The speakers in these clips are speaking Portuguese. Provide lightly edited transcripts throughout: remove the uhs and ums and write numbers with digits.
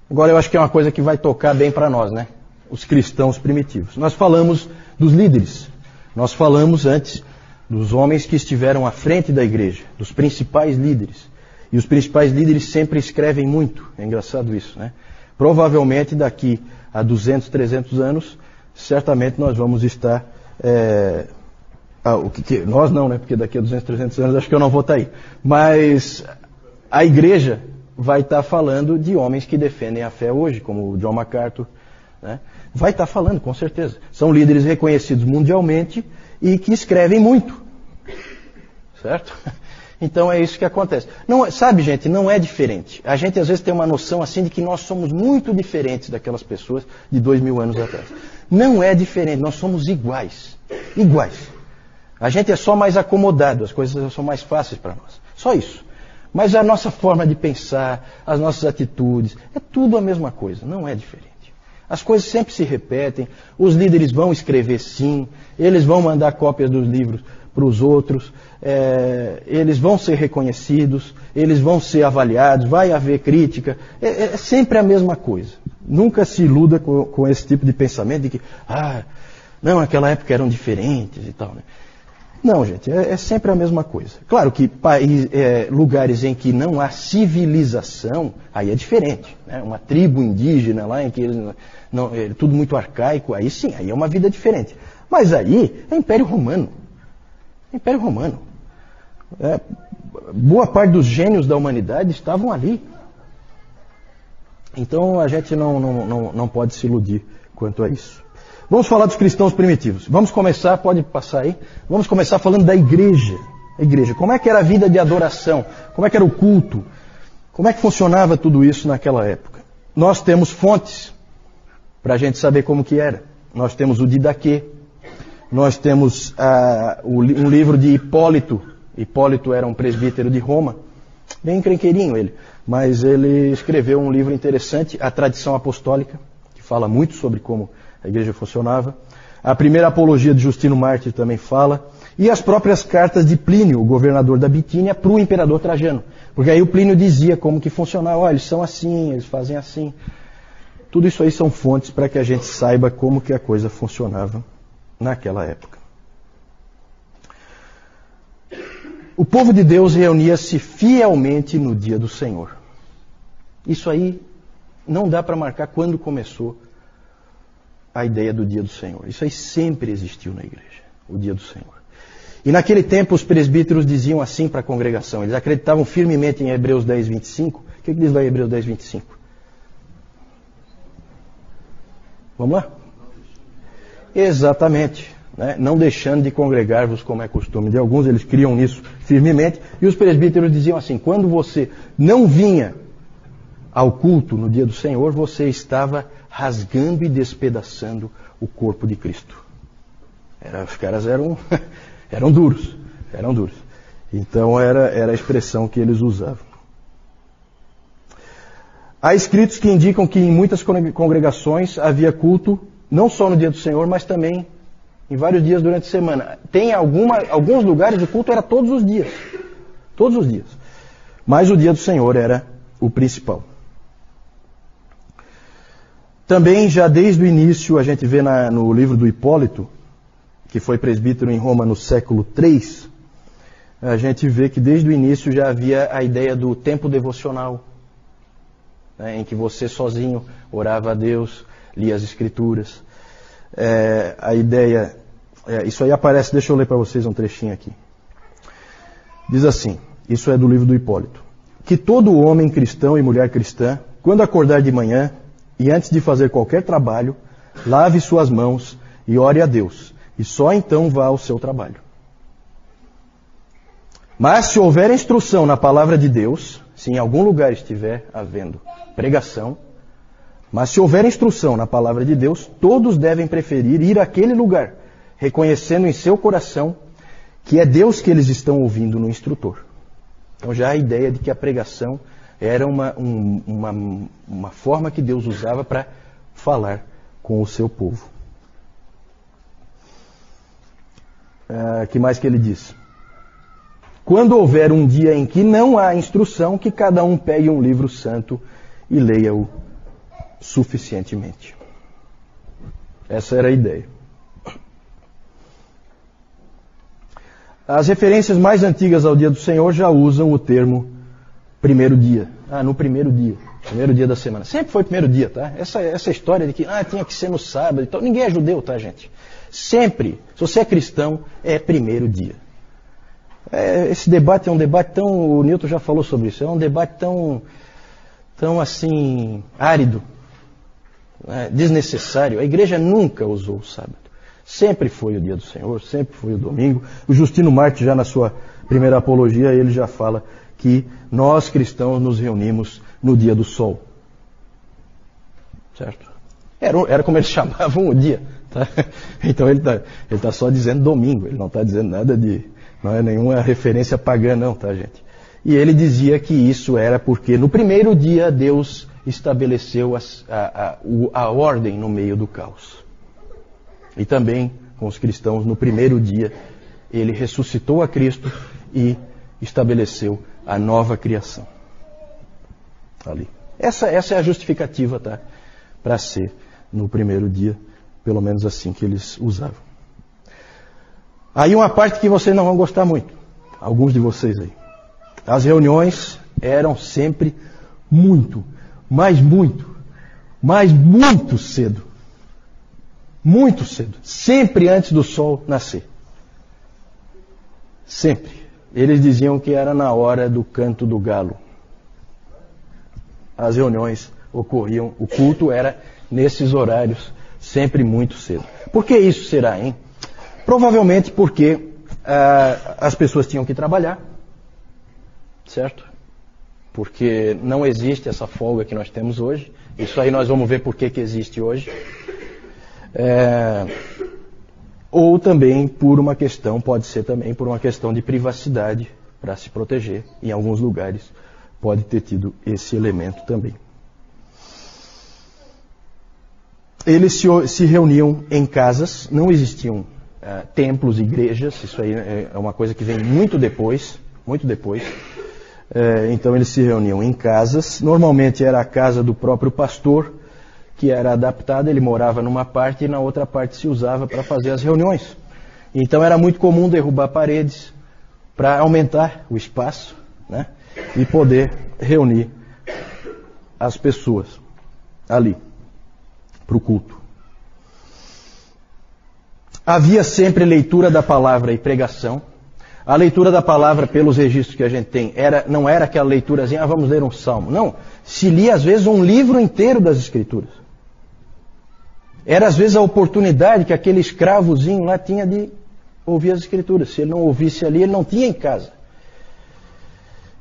Agora eu acho que é uma coisa que vai tocar bem para nós, né? Os cristãos primitivos. Nós falamos dos líderes. Nós falamos antes dos homens que estiveram à frente da igreja, dos principais líderes. E os principais líderes sempre escrevem muito. É engraçado isso, né? Provavelmente daqui a 200, 300 anos, certamente nós vamos estar... nós não, né? Porque daqui a 200, 300 anos acho que eu não vou estar aí. Mas a igreja vai estar falando de homens que defendem a fé hoje, como o John MacArthur, né? Vai estar falando, com certeza. São líderes reconhecidos mundialmente e que escrevem muito. Certo? Então é isso que acontece. Não, sabe, gente, não é diferente. A gente às vezes tem uma noção assim de que nós somos muito diferentes daquelas pessoas de 2000 anos atrás. Não é diferente, nós somos iguais. Iguais. A gente é só mais acomodado, as coisas são mais fáceis para nós. Só isso. Mas a nossa forma de pensar, as nossas atitudes, é tudo a mesma coisa, não é diferente. As coisas sempre se repetem, os líderes vão escrever sim, eles vão mandar cópias dos livros para os outros, eles vão ser reconhecidos, eles vão ser avaliados, vai haver crítica, é sempre a mesma coisa. Nunca se iluda com esse tipo de pensamento de que, não, naquela época eram diferentes e tal, né? Não, gente, é sempre a mesma coisa. Claro que lugares em que não há civilização, aí é diferente, né? Uma tribo indígena lá em que é tudo muito arcaico, aí sim, aí é uma vida diferente. Mas aí é Império Romano. Império Romano. Boa parte dos gênios da humanidade estavam ali. Então a gente não pode se iludir quanto a isso. Vamos falar dos cristãos primitivos. Vamos começar, pode passar aí. Vamos começar falando da igreja. A igreja. Como é que era a vida de adoração? Como é que era o culto? Como é que funcionava tudo isso naquela época? Nós temos fontes para a gente saber como que era. Nós temos o Didaquê. Nós temos um livro de Hipólito. Hipólito era um presbítero de Roma. Bem encrenqueirinho ele. Mas ele escreveu um livro interessante, A Tradição Apostólica, que fala muito sobre como a igreja funcionava. A primeira apologia de Justino Mártir também fala. E as próprias cartas de Plínio, o governador da Bitínia, para o imperador Trajano. Porque aí o Plínio dizia como que funcionava. Olha, eles são assim, eles fazem assim. Tudo isso aí são fontes para que a gente saiba como que a coisa funcionava naquela época. O povo de Deus reunia-se fielmente no dia do Senhor. Isso aí não dá para marcar quando começou a ideia do dia do Senhor. Isso aí sempre existiu na igreja, o dia do Senhor. E naquele tempo os presbíteros diziam assim para a congregação, eles acreditavam firmemente em Hebreus 10, 25. O que diz lá em Hebreus 10, 25? Vamos lá? Exatamente. Né? Não deixando de congregar-vos como é costume de alguns, eles criam nisso firmemente. E os presbíteros diziam assim, quando você não vinha ao culto no dia do Senhor, você estava rasgando e despedaçando o corpo de Cristo. Os caras eram duros. Então era a expressão que eles usavam. Há escritos que indicam que em muitas congregações havia culto, não só no dia do Senhor, mas também em vários dias durante a semana. Tem alguns lugares o culto era todos os dias. Todos os dias. Mas o dia do Senhor era o principal. Também, já desde o início, a gente vê no livro do Hipólito, que foi presbítero em Roma no século III, a gente vê que desde o início já havia a ideia do tempo devocional, né, em que você sozinho orava a Deus, lia as Escrituras. A ideia, isso aí aparece, deixa eu ler para vocês um trechinho aqui. Diz assim, isso é do livro do Hipólito, que todo homem cristão e mulher cristã, quando acordar de manhã, e antes de fazer qualquer trabalho, lave suas mãos e ore a Deus, e só então vá ao seu trabalho. Mas se houver instrução na palavra de Deus, se em algum lugar estiver havendo pregação, mas se houver instrução na palavra de Deus, todos devem preferir ir àquele lugar, reconhecendo em seu coração que é Deus que eles estão ouvindo no instrutor. Então já há a ideia de que a pregação era uma forma que Deus usava para falar com o seu povo. Que mais que ele diz? Quando houver um dia em que não há instrução, que cada um pegue um livro santo e leia-o suficientemente. Essa era a ideia. As referências mais antigas ao dia do Senhor já usam o termo primeiro dia. No primeiro dia da semana. Sempre foi primeiro dia, tá? Essa história de que tinha que ser no sábado e tal. Ninguém é judeu, tá, gente? Sempre, se você é cristão, é primeiro dia. Esse debate é um debate tão... O Newton já falou sobre isso. É um debate tão assim, árido, desnecessário. A igreja nunca usou o sábado. Sempre foi o dia do Senhor, sempre foi o domingo. O Justino Marte, já na sua primeira apologia, ele já fala que nós cristãos nos reunimos no dia do sol. Certo? Era como eles chamavam o dia. Tá? Então ele tá só dizendo domingo, ele não está dizendo nada não é nenhuma referência pagã não, tá, gente? E ele dizia que isso era porque no primeiro dia Deus estabeleceu a ordem no meio do caos. E também com os cristãos, no primeiro dia, ele ressuscitou a Cristo e estabeleceu a nova criação. Ali. Essa é a justificativa, tá? Para ser no primeiro dia, pelo menos assim que eles usavam. Aí uma parte que vocês não vão gostar muito, alguns de vocês aí. As reuniões eram sempre muito cedo. Muito cedo. Sempre antes do sol nascer. Sempre. Eles diziam que era na hora do canto do galo. As reuniões ocorriam, o culto era nesses horários, sempre muito cedo. Por que isso será, hein? Provavelmente porque as pessoas tinham que trabalhar, certo? Porque não existe essa folga que nós temos hoje. Isso aí nós vamos ver por que existe hoje. Ou também pode ser também por uma questão de privacidade, para se proteger. Em alguns lugares pode ter tido esse elemento também. Eles se reuniam em casas, não existiam templos, igrejas, isso aí é uma coisa que vem muito depois. Então eles se reuniam em casas, normalmente era a casa do próprio pastor, que era adaptada, ele morava numa parte e na outra parte se usava para fazer as reuniões. Então era muito comum derrubar paredes para aumentar o espaço, né, e poder reunir as pessoas ali para o culto. Havia sempre leitura da palavra e pregação. A leitura da palavra, pelos registros que a gente tem, não era aquela leiturazinha, vamos ler um salmo. Não, se lia às vezes um livro inteiro das Escrituras. Era às vezes a oportunidade que aquele escravozinho lá tinha de ouvir as Escrituras. Se ele não ouvisse ali, ele não tinha em casa.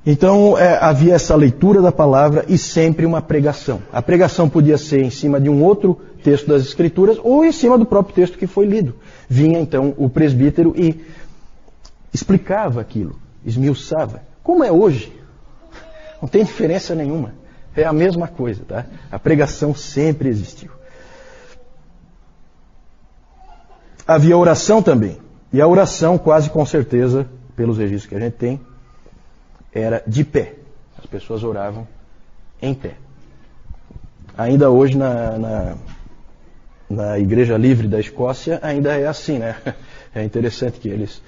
Então havia essa leitura da palavra e sempre uma pregação. A pregação podia ser em cima de um outro texto das Escrituras ou em cima do próprio texto que foi lido. Vinha então o presbítero e explicava aquilo, esmiuçava. Como é hoje? Não tem diferença nenhuma. É a mesma coisa, tá? A pregação sempre existiu. Havia oração também. E a oração, quase com certeza, pelos registros que a gente tem, era de pé. As pessoas oravam em pé. Ainda hoje na Igreja Livre da Escócia ainda é assim, né? É interessante que eles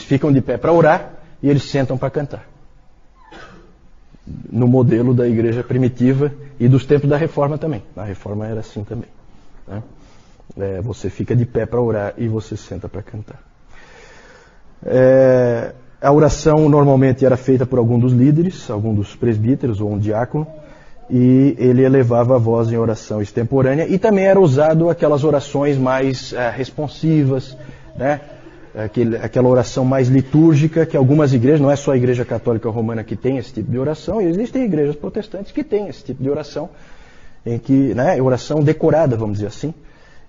ficam de pé para orar e eles sentam para cantar. No modelo da igreja primitiva e dos tempos da Reforma também. Na Reforma era assim também, né? Você fica de pé para orar e você senta para cantar. A oração normalmente era feita por algum dos líderes, algum dos presbíteros ou um diácono, e ele elevava a voz em oração extemporânea, e também era usado aquelas orações mais responsivas, né? Aquela oração mais litúrgica, que algumas igrejas, não é só a Igreja Católica Romana que tem esse tipo de oração, e existem igrejas protestantes que têm esse tipo de oração, em que, né, oração decorada, vamos dizer assim,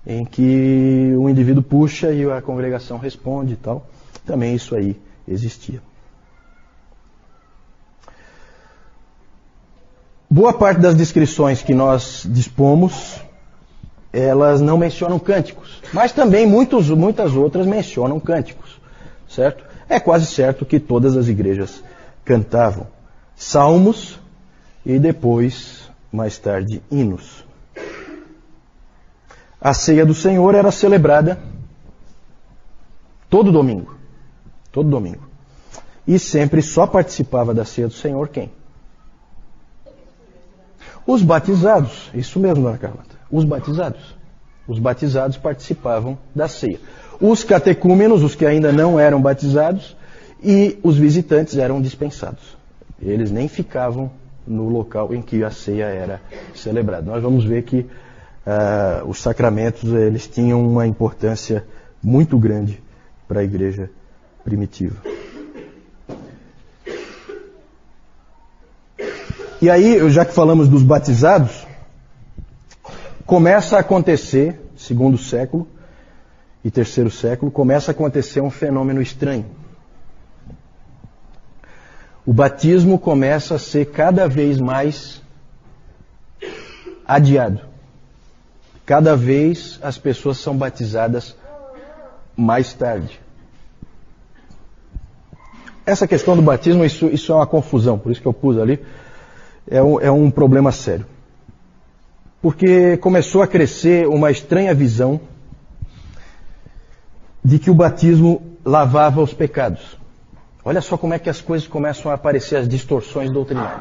em que o indivíduo puxa e a congregação responde e tal. Também isso aí existia. Boa parte das descrições que nós dispomos, elas não mencionam cânticos, mas também muitas outras mencionam cânticos, certo? É quase certo que todas as igrejas cantavam salmos e depois, mais tarde, hinos. a ceia do Senhor era celebrada todo domingo. Todo domingo. E sempre só participava da ceia do Senhor quem? Os batizados. Isso mesmo, dona Carlota. Os batizados. Os batizados participavam da ceia. Os catecúmenos, os que ainda não eram batizados, e os visitantes eram dispensados. Eles nem ficavam no local em que a ceia era celebrada. Nós vamos ver que os sacramentos eles tinham uma importância muito grande para a igreja primitiva. E aí, já que falamos dos batizados, começa a acontecer, segundo século e terceiro século, começa a acontecer um fenômeno estranho. O batismo começa a ser cada vez mais adiado. Cada vez as pessoas são batizadas mais tarde. Essa questão do batismo, isso é uma confusão, por isso que eu pus ali, é um problema sério. Porque começou a crescer uma estranha visão de que o batismo lavava os pecados. Olha só como é que as coisas começam a aparecer, as distorções doutrinárias.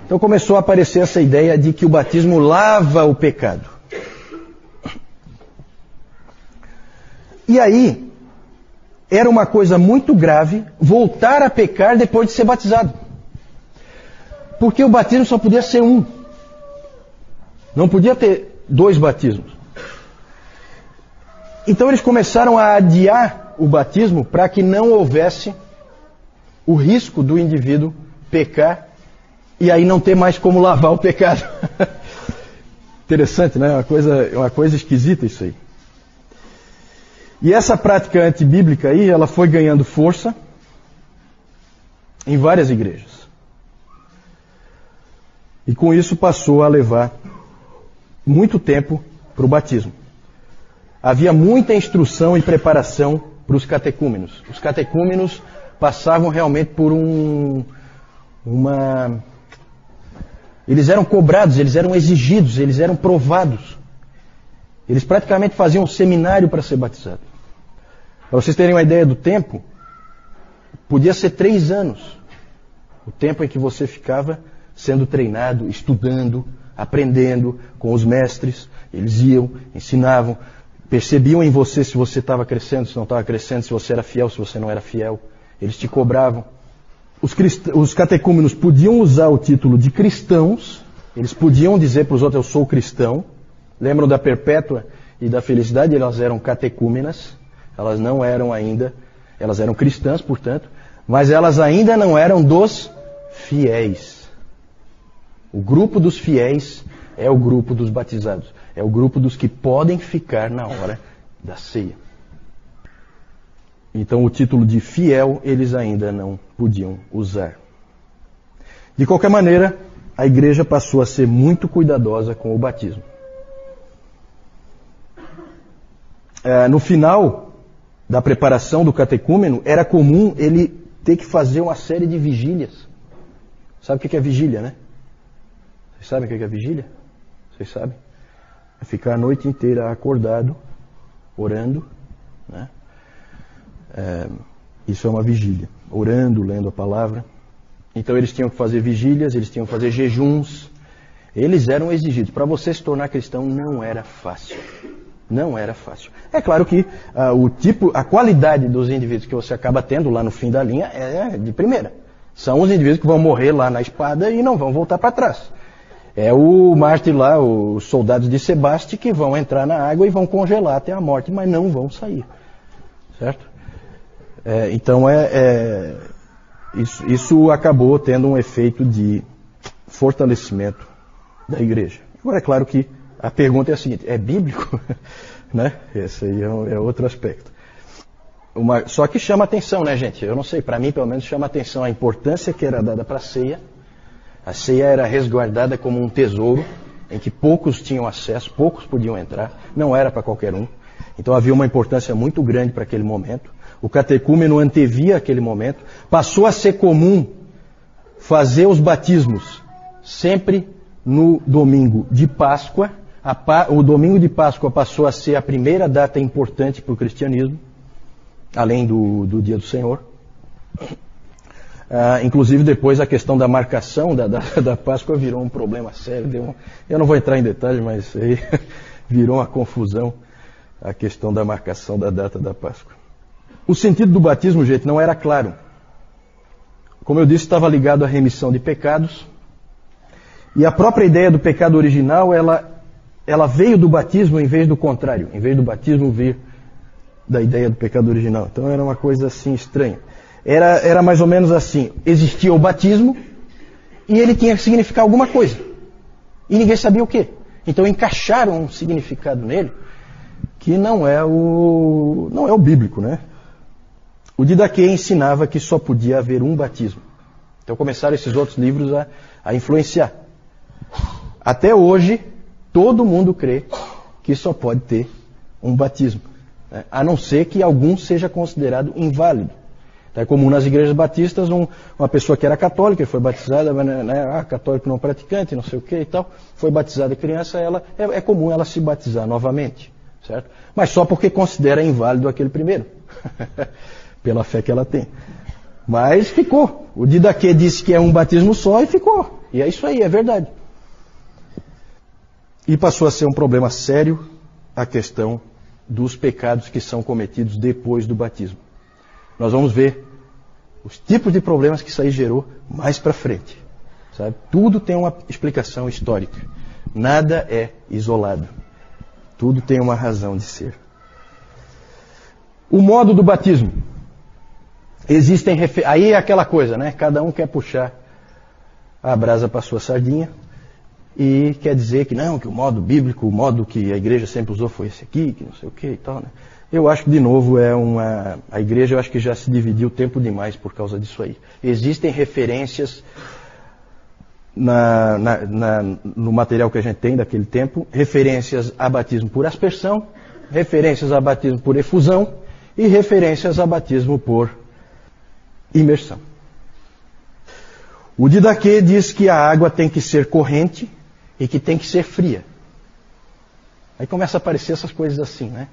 Então começou a aparecer essa ideia de que o batismo lava o pecado. E aí, era uma coisa muito grave voltar a pecar depois de ser batizado. Porque o batismo só podia ser um. Não podia ter 2 batismos. Então eles começaram a adiar o batismo para que não houvesse o risco do indivíduo pecar e aí não ter mais como lavar o pecado. Interessante, né? Uma coisa esquisita isso aí. E essa prática antibíblica aí, ela foi ganhando força em várias igrejas. E com isso passou a levar muito tempo para o batismo. Havia muita instrução e preparação para os catecúmenos. Os catecúmenos passavam realmente por Eles eram cobrados, eles eram exigidos, eles eram provados. Eles praticamente faziam um seminário para ser batizado. Para vocês terem uma ideia do tempo, podia ser 3 anos. O tempo em que você ficava sendo treinado, estudando, aprendendo com os mestres. Eles iam, ensinavam, percebiam em você se você estava crescendo, se não estava crescendo, se você era fiel, se você não era fiel. Eles te cobravam. Os catecúmenos podiam usar o título de cristãos, eles podiam dizer para os outros, eu sou cristão. Lembram da Perpétua e da Felicidade? Elas eram catecúmenas, elas não eram ainda, elas eram cristãs, portanto, mas elas ainda não eram dos fiéis. O grupo dos fiéis é o grupo dos batizados, é o grupo dos que podem ficar na hora da ceia. Então o título de fiel eles ainda não podiam usar. De qualquer maneira, a igreja passou a ser muito cuidadosa com o batismo. No final da preparação do catecúmeno, era comum ele ter que fazer uma série de vigílias. Sabe o que é vigília, né? Vocês sabem o que é vigília? Vocês sabem? É ficar a noite inteira acordado, orando, né? Isso é uma vigília. Orando, lendo a palavra. Então eles tinham que fazer vigílias, eles tinham que fazer jejuns. Eles eram exigidos. Para você se tornar cristão não era fácil. Não era fácil. É claro que a qualidade dos indivíduos que você acaba tendo lá no fim da linha é de primeira. São os indivíduos que vão morrer lá na espada e não vão voltar para trás. É o mártir lá, os soldados de Sebaste, que vão entrar na água e vão congelar até a morte, mas não vão sair. Certo? Então isso acabou tendo um efeito de fortalecimento da igreja. Agora é claro que a pergunta é a seguinte, é bíblico? Né? Esse aí é outro aspecto. Só que chama atenção, né, gente? Eu não sei, para mim pelo menos chama atenção a importância que era dada para a ceia. A ceia era resguardada como um tesouro em que poucos tinham acesso, poucos podiam entrar, não era para qualquer um. Então havia uma importância muito grande para aquele momento. O catecúmeno antevia aquele momento. Passou a ser comum fazer os batismos sempre no domingo de Páscoa, o domingo de Páscoa passou a ser a primeira data importante para o cristianismo, além do Dia do Senhor. Inclusive depois a questão da marcação da Páscoa virou um problema sério. Eu não vou entrar em detalhes, mas aí virou uma confusão a questão da marcação da data da Páscoa. O sentido do batismo, gente, não era claro. Como eu disse, estava ligado à remissão de pecados. E a própria ideia do pecado original, ela veio do batismo em vez do contrário. Em vez do batismo vir da ideia do pecado original. Então era uma coisa assim estranha. Era mais ou menos assim. Existia o batismo e ele tinha que significar alguma coisa. E ninguém sabia o quê. Então encaixaram um significado nele que não é o bíblico, né? O Didaquê ensinava que só podia haver um batismo. Então começaram esses outros livros a influenciar. Até hoje, todo mundo crê que só pode ter um batismo, né? A não ser que algum seja considerado inválido. É comum nas igrejas batistas, uma pessoa que era católica, foi batizada, né, católico não praticante, não sei o que e tal, foi batizada criança, é comum ela se batizar novamente, certo? Mas só porque considera inválido aquele primeiro, pela fé que ela tem. Mas ficou. O Didaquê disse que é um batismo só e ficou. E é isso aí, é verdade. E passou a ser um problema sério a questão dos pecados que são cometidos depois do batismo. Nós vamos ver os tipos de problemas que isso aí gerou mais para frente. Sabe? Tudo tem uma explicação histórica. Nada é isolado. Tudo tem uma razão de ser. O modo do batismo. Aí é aquela coisa, né? Cada um quer puxar a brasa para a sua sardinha e quer dizer que não, que o modo bíblico, o modo que a igreja sempre usou foi esse aqui, que não sei o que e tal, né? Eu acho que, de novo, a igreja eu acho que já se dividiu tempo demais por causa disso aí. Existem referências no material que a gente tem daquele tempo, referências a batismo por aspersão, referências a batismo por efusão e referências a batismo por imersão. O Didaquê diz que a água tem que ser corrente e que tem que ser fria. Aí começa a aparecer essas coisas assim, né?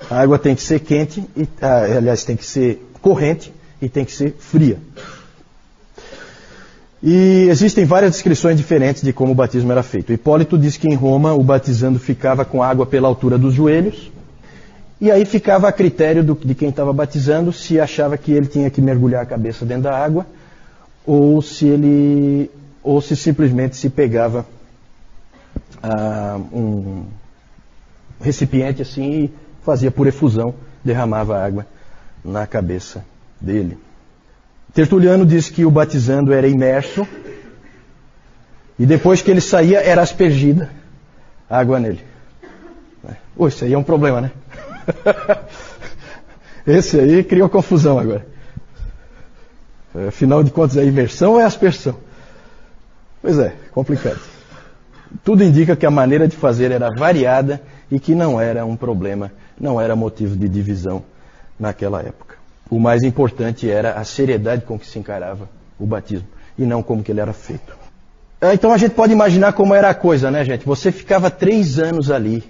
A água tem que ser quente, aliás, tem que ser corrente e tem que ser fria. E existem várias descrições diferentes de como o batismo era feito. Hipólito diz que em Roma o batizando ficava com água pela altura dos joelhos, e aí ficava a critério de quem estava batizando se achava que ele tinha que mergulhar a cabeça dentro da água, ou se simplesmente se pegava um recipiente assim e fazia por efusão, derramava água na cabeça dele. Tertuliano diz que o batizando era imerso e depois que ele saía era aspergida água nele. Isso aí é um problema, né? Esse aí criou confusão agora. Afinal de contas, é imersão ou é aspersão? Pois é, complicado. Tudo indica que a maneira de fazer era variada e que não era um problema, não era motivo de divisão naquela época. O mais importante era a seriedade com que se encarava o batismo e não como que ele era feito. Então a gente pode imaginar como era a coisa, né, gente? Você ficava 3 anos ali,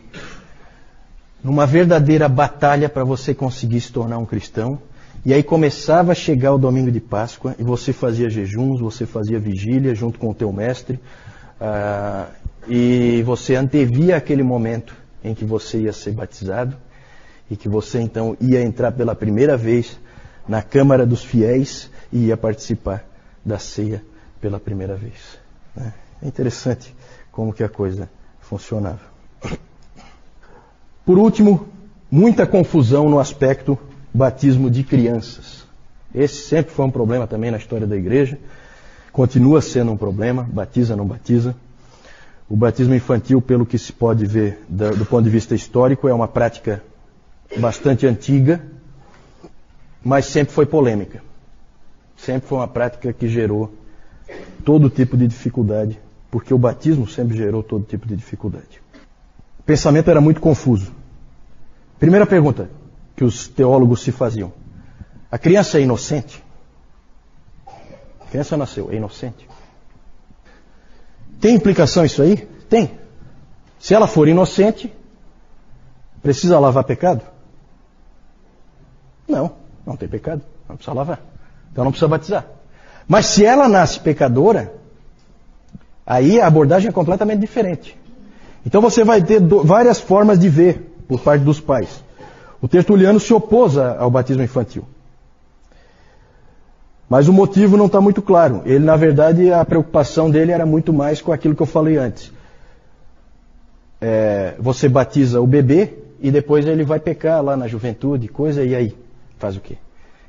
numa verdadeira batalha para você conseguir se tornar um cristão, e aí começava a chegar o domingo de Páscoa e você fazia jejuns, você fazia vigília junto com o teu mestre, e você antevia aquele momento em que você ia ser batizado e que você então ia entrar pela primeira vez na Câmara dos Fiéis e ia participar da ceia pela primeira vez. É interessante como que a coisa funcionava. Por último, muita confusão no aspecto batismo de crianças. Esse sempre foi um problema também na história da igreja. Continua sendo um problema, batiza, não batiza. O batismo infantil, pelo que se pode ver do ponto de vista histórico, é uma prática bastante antiga, mas sempre foi polêmica. Sempre foi uma prática que gerou todo tipo de dificuldade, porque o batismo sempre gerou todo tipo de dificuldade. O pensamento era muito confuso. Primeira pergunta que os teólogos se faziam: a criança é inocente? A criança nasceu, é inocente? Tem implicação isso aí? Tem. Se ela for inocente, precisa lavar pecado? Não, não tem pecado, não precisa lavar. Então não precisa batizar. Mas se ela nasce pecadora, aí a abordagem é completamente diferente. Então você vai ter várias formas de ver por parte dos pais. O Tertuliano se opôs ao batismo infantil. Mas o motivo não está muito claro. Ele, na verdade, a preocupação dele era muito mais com aquilo que eu falei antes. Você batiza o bebê e depois ele vai pecar lá na juventude, coisa, e aí? Faz o quê?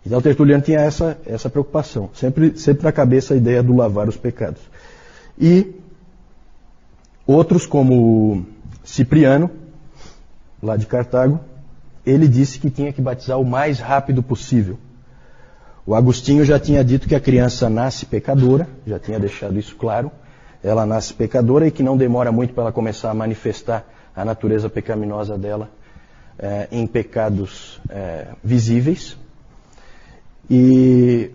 Então o Tertuliano tinha essa preocupação. Sempre na cabeça a ideia do lavar os pecados. E outros, como Cipriano, lá de Cartago, ele disse que tinha que batizar o mais rápido possível. O Agostinho já tinha dito que a criança nasce pecadora, já tinha deixado isso claro. Ela nasce pecadora e que não demora muito para ela começar a manifestar a natureza pecaminosa dela em pecados visíveis. E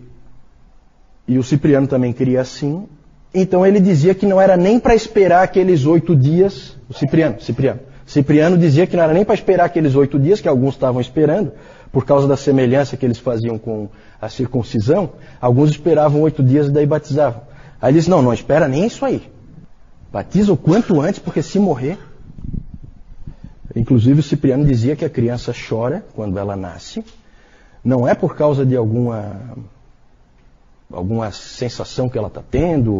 o Cipriano também queria assim. Então ele dizia que não era nem para esperar aqueles 8 dias. O Cipriano dizia que não era nem para esperar aqueles 8 dias, que alguns estavam esperando, por causa da semelhança que eles faziam com a circuncisão. Alguns esperavam 8 dias e daí batizavam. Aí ele disse, não espera nem isso aí. Batiza o quanto antes, porque se morrer... Inclusive o Cipriano dizia que a criança chora quando ela nasce. Não é por causa de alguma sensação que ela está tendo,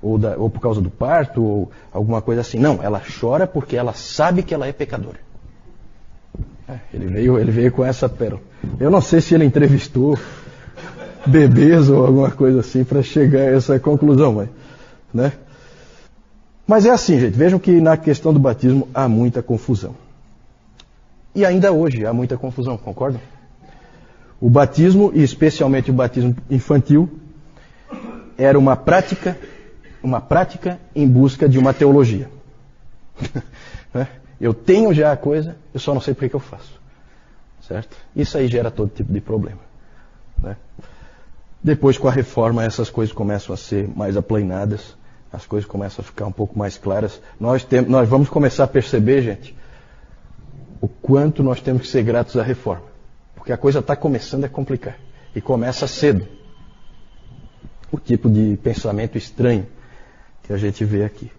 ou por causa do parto, ou alguma coisa assim. Não, ela chora porque ela sabe que ela é pecadora. Ele veio com essa pérola. Eu não sei se ele entrevistou bebês ou alguma coisa assim para chegar a essa conclusão, né? Mas é assim, gente. Vejam que na questão do batismo há muita confusão. E ainda hoje há muita confusão, concordam? O batismo, e especialmente o batismo infantil, era uma prática em busca de uma teologia. Eu tenho já a coisa, eu só não sei por que eu faço. Certo? Isso aí gera todo tipo de problema. Né? Depois, com a reforma, essas coisas começam a ser mais aplainadas, as coisas começam a ficar um pouco mais claras. Nós vamos começar a perceber, gente, o quanto nós temos que ser gratos à reforma. Porque a coisa está começando a complicar. E começa cedo. O tipo de pensamento estranho que a gente vê aqui.